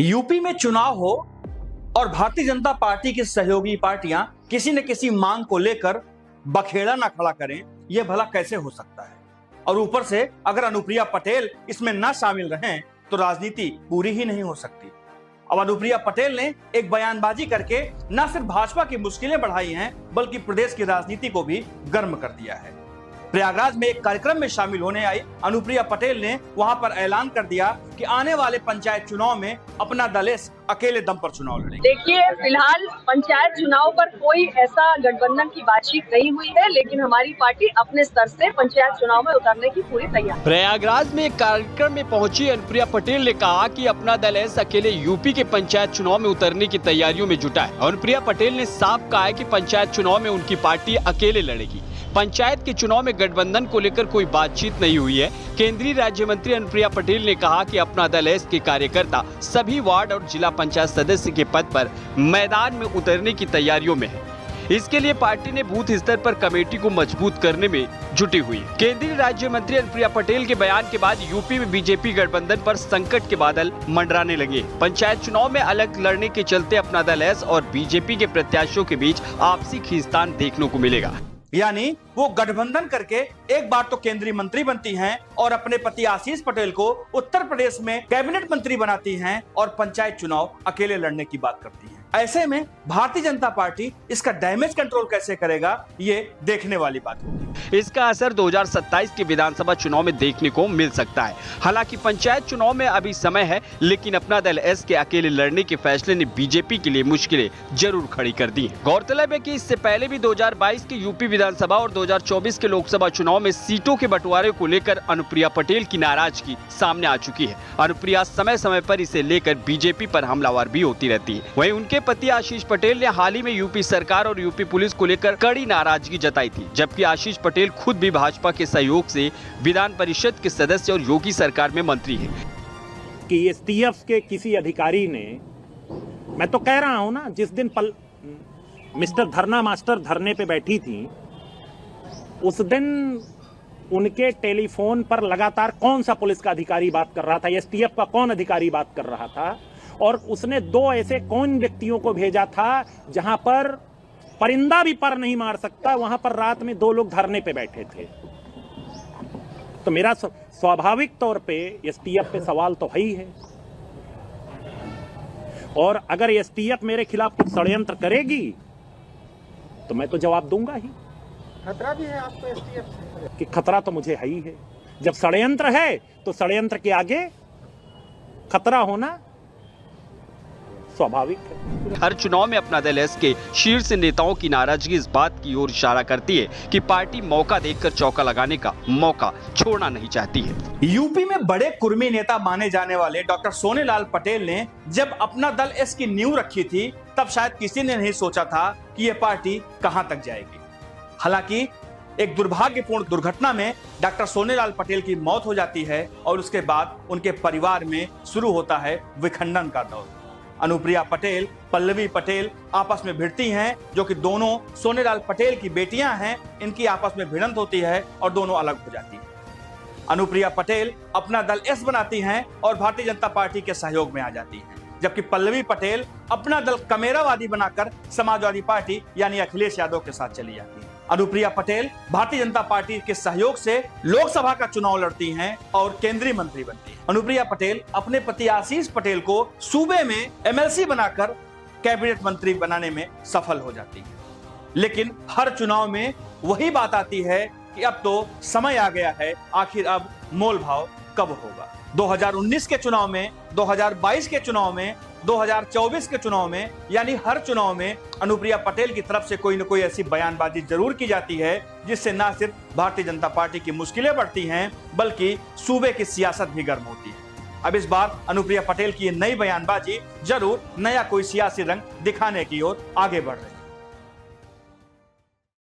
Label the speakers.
Speaker 1: UP में चुनाव हो और भारतीय जनता पार्टी की सहयोगी पार्टियां किसी न किसी मांग को लेकर बखेड़ा ना खड़ा करें, यह भला कैसे हो सकता है। और ऊपर से अगर अनुप्रिया पटेल इसमें ना शामिल रहें तो राजनीति पूरी ही नहीं हो सकती। अब अनुप्रिया पटेल ने एक बयानबाजी करके न सिर्फ भाजपा की मुश्किलें बढ़ाई हैं बल्कि प्रदेश की राजनीति को भी गर्म कर दिया है। प्रयागराज में एक कार्यक्रम में शामिल होने आई अनुप्रिया पटेल ने वहां पर ऐलान कर दिया कि आने वाले पंचायत चुनाव में अपना दल अकेले दम पर चुनाव लड़ेगी।
Speaker 2: देखिए, फिलहाल पंचायत चुनाव पर कोई ऐसा गठबंधन की बातचीत नहीं हुई है, लेकिन हमारी पार्टी अपने स्तर से पंचायत चुनाव में उतरने की पूरी तैयारी।
Speaker 3: प्रयागराज में एक कार्यक्रम में पहुंची अनुप्रिया पटेल ने कहा कि अपना दल अकेले यूपी के पंचायत चुनाव में उतरने की तैयारियों में जुटा है। अनुप्रिया पटेल ने साफ कहा है कि पंचायत चुनाव में उनकी पार्टी अकेले लड़ेगी। पंचायत के चुनाव में गठबंधन को लेकर कोई बातचीत नहीं हुई है। केंद्रीय राज्य मंत्री अनुप्रिया पटेल ने कहा कि अपना दल के कार्यकर्ता सभी वार्ड और जिला पंचायत सदस्य के पद पर मैदान में उतरने की तैयारियों में है। इसके लिए पार्टी ने बूथ स्तर पर कमेटी को मजबूत करने में जुटी हुई है। केंद्रीय राज्य मंत्री अनुप्रिया पटेल के बयान के बाद यूपी में बीजेपी गठबंधन पर संकट के बादल मंडराने लगे। पंचायत चुनाव में अलग लड़ने के चलते अपना दल और बीजेपी के प्रत्याशियों के बीच आपसी खींचतान देखने को मिलेगा।
Speaker 1: यानी वो गठबंधन करके एक बार तो केंद्रीय मंत्री बनती हैं और अपने पति आशीष पटेल को उत्तर प्रदेश में कैबिनेट मंत्री बनाती हैं और पंचायत चुनाव अकेले लड़ने की बात करती हैं। ऐसे में भारतीय जनता पार्टी इसका डैमेज कंट्रोल कैसे करेगा, ये देखने वाली बात होगी।
Speaker 3: इसका असर 2027 के विधानसभा चुनाव में देखने को मिल सकता है। हालांकि पंचायत चुनाव में अभी समय है, लेकिन अपना दल के अकेले लड़ने के फैसले ने बीजेपी के लिए मुश्किलें जरूर खड़ी कर दी हैं। गौरतलब है कि इससे पहले भी 2022 के यूपी विधानसभा और 2024 के लोकसभा चुनाव में सीटों के बंटवारे को लेकर अनुप्रिया पटेल की नाराजगी सामने आ चुकी है। अनुप्रिया समय समय पर इसे लेकर बीजेपी पर हमलावर भी होती रहती है। वहीं उनके पति आशीष पटेल ने हाल ही में यूपी सरकार और यूपी पुलिस को लेकर कड़ी नाराजगी जताई थी, जबकि आशीष पटेल खुद भी भाजपा के सहयोग से विधान परिषद के सदस्य और योगी सरकार में मंत्री हैं।
Speaker 4: कि एसटीएफ के किसी अधिकारी ने, मैं तो कह रहा हूं ना, जिस दिन मिस्टर धरना मास्टर धरने पे बैठी थी उस दिन उनके टेलीफोन पर लगातार कौन सा पुलिस का अधिकारी बात कर रहा था, एसटीएफ का कौन अधिकारी बात कर रहा था, और उसने दो ऐसे कौन व्यक्तियों को भेजा था जहां पर परिंदा भी पर नहीं मार सकता, वहां पर रात में दो लोग धरने पे बैठे थे। तो मेरा स्वाभाविक तौर पे एसटीएफ पे सवाल तो है ही है, और अगर एसटीएफ मेरे खिलाफ कुछ षड्यंत्र करेगी तो मैं तो जवाब दूंगा ही।
Speaker 5: खतरा भी है आपको एसटीएफ से?
Speaker 4: कि खतरा तो मुझे है ही है। जब षड्यंत्र है तो षड्यंत्र के आगे खतरा होना स्वाभाविक है।
Speaker 3: हर चुनाव में अपना दल के शीर्ष नेताओं की नाराजगी इस बात की ओर इशारा करती है कि पार्टी मौका देखकर चौका लगाने का मौका छोड़ना नहीं चाहती है।
Speaker 1: यूपी में बड़े कुर्मी नेता माने जाने वाले डॉक्टर सोनेलाल पटेल ने जब अपना दल की नींव रखी थी तब शायद किसी ने नहीं सोचा था कि यह पार्टी कहां तक जाएगी। हालांकि एक दुर्भाग्यपूर्ण दुर्घटना में डॉक्टर सोनेलाल पटेल की मौत हो जाती है और उसके बाद उनके परिवार में शुरू होता है विखंडन का दौर। अनुप्रिया पटेल, पल्लवी पटेल आपस में भिड़ती हैं, जो कि दोनों सोनेलाल पटेल की बेटियां हैं। इनकी आपस में भिड़ंत होती है और दोनों अलग हो जाती हैं। अनुप्रिया पटेल अपना दल बनाती हैं और भारतीय जनता पार्टी के सहयोग में आ जाती हैं, जबकि पल्लवी पटेल अपना दल कमेरावादी बनाकर समाजवादी पार्टी यानी अखिलेश यादव के साथ चली जाती है। अनुप्रिया पटेल भारतीय जनता पार्टी के सहयोग से लोकसभा का चुनाव लड़ती हैं और केंद्रीय मंत्री बनती हैं। अनुप्रिया पटेल अपने पति आशीष पटेल को सूबे में एमएलसी बनाकर कैबिनेट मंत्री बनाने में सफल हो जाती है। लेकिन हर चुनाव में वही बात आती है कि अब तो समय आ गया है, आखिर अब मोल भाव कब होगा। 2019 के चुनाव में, 2022 के चुनाव में, 2024 के चुनाव में, यानी हर चुनाव में अनुप्रिया पटेल की तरफ से कोई न कोई ऐसी बयानबाजी जरूर की जाती है जिससे न सिर्फ भारतीय जनता पार्टी की मुश्किलें बढ़ती हैं बल्कि सूबे की सियासत भी गर्म होती है। अब इस बार अनुप्रिया पटेल की ये नई बयानबाजी जरूर नया कोई सियासी रंग दिखाने की ओर आगे बढ़ रही है।